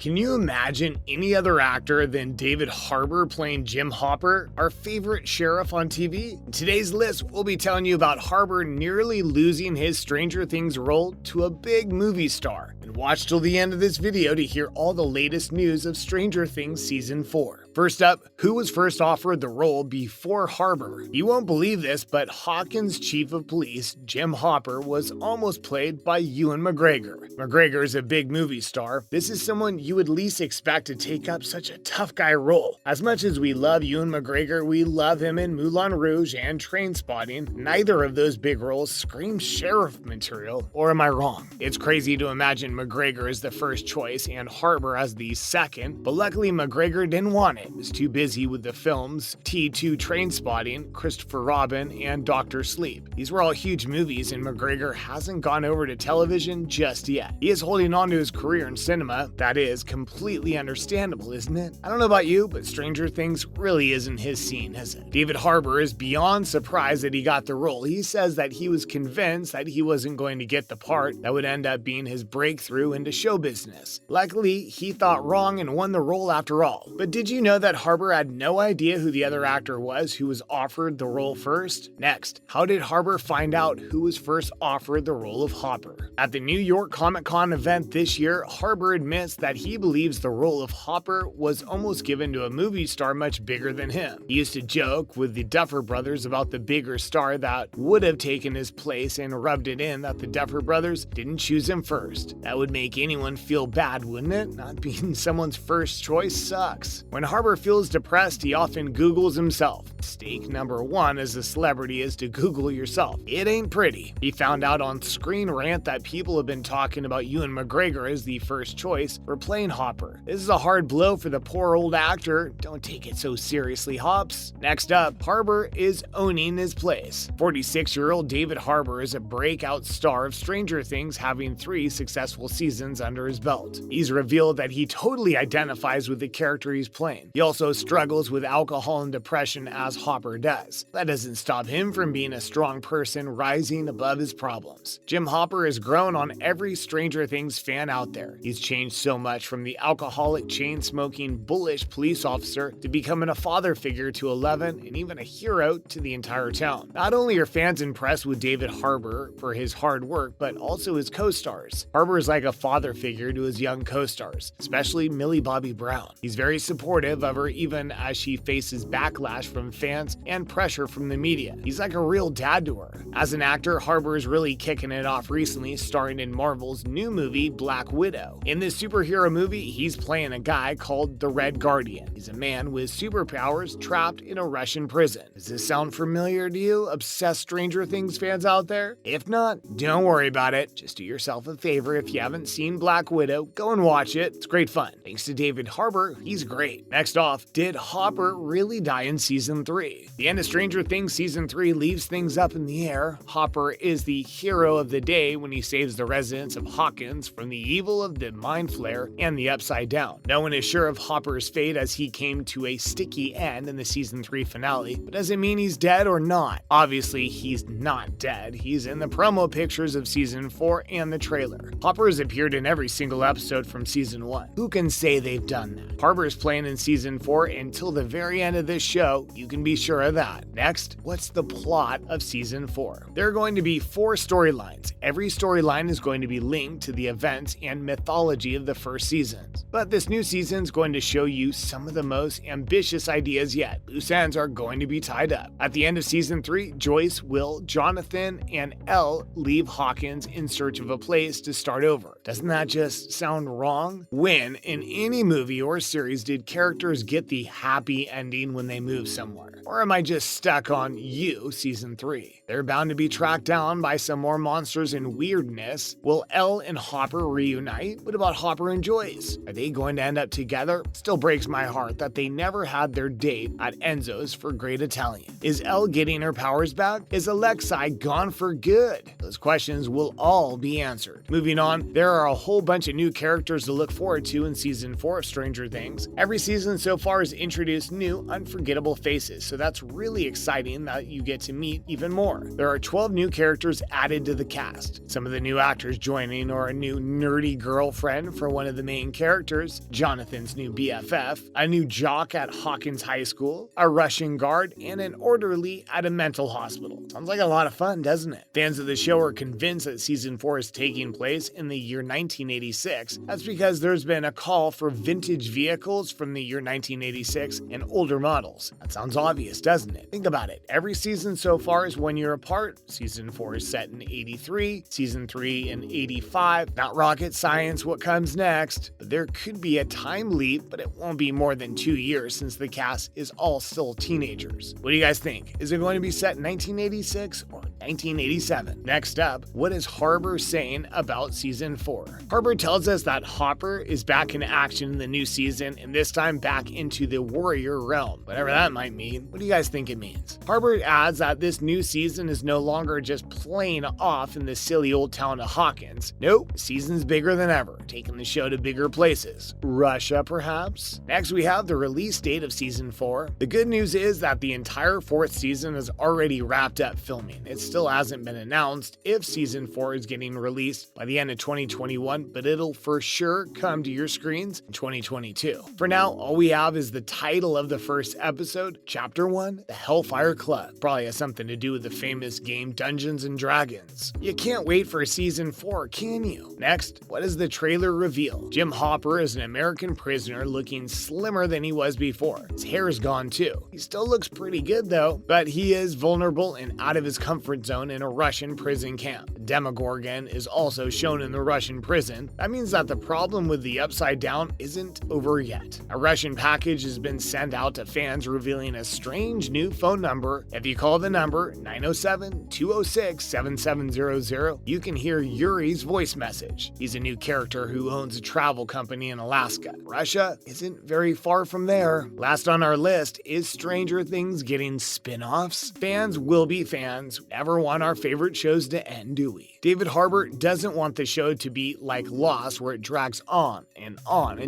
Can you imagine any other actor than David Harbour playing Jim Hopper, our favorite sheriff on TV? In today's list, we'll be telling you about Harbour nearly losing his Stranger Things role to a big movie star. And watch till the end of this video to hear all the latest news of Stranger Things Season 4. First up, who was first offered the role before Harbour? You won't believe this, but Hawkins' chief of police, Jim Hopper, was almost played by Ewan McGregor. McGregor is a big movie star. This is someone you would least expect to take up such a tough guy role. As much as we love Ewan McGregor, we love him in Moulin Rouge and Trainspotting. Neither of those big roles scream sheriff material, or am I wrong? It's crazy to imagine McGregor as the first choice and Harbour as the second, but luckily McGregor didn't want it. He was too busy with the films T2 Trainspotting, Christopher Robin, and Dr. Sleep. These were all huge movies and McGregor hasn't gone over to television just yet. He is holding on to his career in cinema. That is completely understandable, isn't it? I don't know about you, but Stranger Things really isn't his scene, is it? David Harbour is beyond surprised that he got the role. He says that he was convinced that he wasn't going to get the part that would end up being his breakthrough into show business. Luckily, he thought wrong and won the role after all. But did you know that Harbour had no idea who the other actor was who was offered the role first? Next, how did Harbour find out who was first offered the role of Hopper? At the New York Comic-Con event this year, Harbour admits that he believes the role of Hopper was almost given to a movie star much bigger than him. He used to joke with the Duffer Brothers about the bigger star that would have taken his place and rubbed it in that the Duffer Brothers didn't choose him first. That would make anyone feel bad, wouldn't it? Not being someone's first choice sucks. When Harbour feels depressed, he often Googles himself. Mistake number one as a celebrity is to Google yourself. It ain't pretty. He found out on Screen Rant that people have been talking about Ewan McGregor as the first choice for playing Hopper. This is a hard blow for the poor old actor. Don't take it so seriously, Hops. Next up, Harbour is owning his place. 46-year-old David Harbour is a breakout star of Stranger Things, having 3 successful seasons under his belt. He's revealed that he totally identifies with the character he's playing. He also struggles with alcohol and depression as Hopper does. That doesn't stop him from being a strong person rising above his problems. Jim Hopper has grown on every Stranger Things fan out there. He's changed so much from the alcoholic, chain-smoking, bullish police officer to becoming a father figure to 11 and even a hero to the entire town. Not only are fans impressed with David Harbour for his hard work, but also his co-stars. Harbour is like a father figure to his young co-stars, especially Millie Bobby Brown. He's very supportive of her even as she faces backlash from fans and pressure from the media. He's like a real dad to her. As an actor, Harbour is really kicking it off recently, starring in Marvel's new movie Black Widow. In this superhero movie, he's playing a guy called the Red Guardian. He's a man with superpowers trapped in a Russian prison. Does this sound familiar to you, obsessed Stranger Things fans out there? If not, don't worry about it. Just do yourself a favor. If you haven't seen Black Widow, go and watch it. It's great fun. Thanks to David Harbour, he's great. Next off, did Hopper really die in Season 3? The end of Stranger Things Season 3 leaves things up in the air. Hopper is the hero of the day when he saves the residents of Hawkins from the evil of the Mind Flayer and the Upside Down. No one is sure of Hopper's fate as he came to a sticky end in the Season 3 finale, but does it mean he's dead or not? Obviously, he's not dead. He's in the promo pictures of Season 4 and the trailer. Hopper has appeared in every single episode from Season 1. Who can say they've done that? Harbour's playing in Season 4 until the very end of this show, you can be sure of that. Next, what's the plot of Season 4? There are going to be 4 storylines. Every storyline is going to be linked to the events and mythology of the first seasons. But this new season is going to show you some of the most ambitious ideas yet. Loose ends are going to be tied up. At the end of Season 3, Joyce, Will, Jonathan, and Elle leave Hawkins in search of a place to start over. Doesn't that just sound wrong? When, in any movie or series, did characters get the happy ending when they move somewhere? Or am I just stuck on You Season 3? They're bound to be tracked down by some more monsters and weirdness. Will Elle and Hopper reunite? What about Hopper and Joyce? Are they going to end up together? Still breaks my heart that they never had their date at Enzo's for Great Italian. Is Elle getting her powers back? Is Alexei gone for good? Those questions will all be answered. Moving on, there are a whole bunch of new characters to look forward to in Season 4 of Stranger Things. Every season season so far has introduced new, unforgettable faces, so that's really exciting that you get to meet even more. There are 12 new characters added to the cast. Some of the new actors joining are a new nerdy girlfriend for one of the main characters, Jonathan's new BFF, a new jock at Hawkins High School, a Russian guard, and an orderly at a mental hospital. Sounds like a lot of fun, doesn't it? Fans of the show are convinced that season 4 is taking place in the year 1986. That's because there's been a call for vintage vehicles from the year 1986 and older models. That sounds obvious, doesn't it? Think about it. Every season so far is 1 year apart. Season 4 is set in 83, season 3 in 85. Not rocket science what comes next, but there could be a time leap, but it won't be more than 2 years since the cast is all still teenagers. What do you guys think? Is it going to be set in 1986 or 1987? Next up, what is Harbour saying about season 4? Harbour tells us that Hopper is back in action in the new season, and this time back into the warrior realm. Whatever that might mean. What do you guys think it means? Harbour adds that this new season is no longer just playing off in the silly old town of Hawkins. Nope, the season's bigger than ever, taking the show to bigger places. Russia, perhaps? Next, we have the release date of season 4. The good news is that the entire 4th season has already wrapped up filming. It still hasn't been announced if season 4 is getting released by the end of 2021, but it'll for sure come to your screens in 2022. For now, all we have is the title of the first episode, Chapter 1, The Hellfire Club. Probably has something to do with the famous game Dungeons & Dragons. You can't wait for season 4, can you? Next, what does the trailer reveal? Jim Hopper is an American prisoner looking slimmer than he was before. His hair is gone too. He still looks pretty good though, but he is vulnerable and out of his comfort zone in a Russian prison camp. Demogorgon is also shown in the Russian prison. That means that the problem with the Upside Down isn't over yet. A Russian package has been sent out to fans revealing a strange new phone number. If you call the number 907-206-7700, you can hear Yuri's voice message. He's a new character who owns a travel company in Alaska. Russia isn't very far from there. Last on our list is Stranger Things getting spin-offs. Fans will be fans. We never want our favorite shows to end, do we? David Harbour doesn't want the show to be like Lost, where it drags on and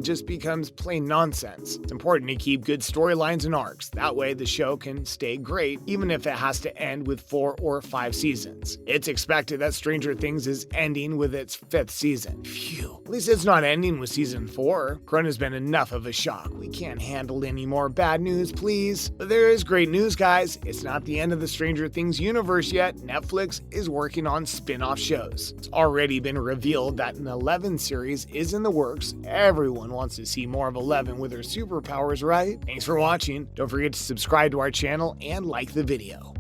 just becomes plain nonsense. It's important to keep good storylines and arcs. That way the show can stay great, even if it has to end with 4 or 5 seasons. It's expected that Stranger Things is ending with its 5th season. Phew. At least it's not ending with season 4. Corona's been enough of a shock. We can't handle any more bad news, please. But there is great news, guys. It's not the end of the Stranger Things universe yet. Netflix is working on spin-off shows. It's already been revealed that an 11 series is in the works. Everyone wants to see more of 11 with her superpowers, right? Thanks for watching. Don't forget to subscribe to our channel and like the video.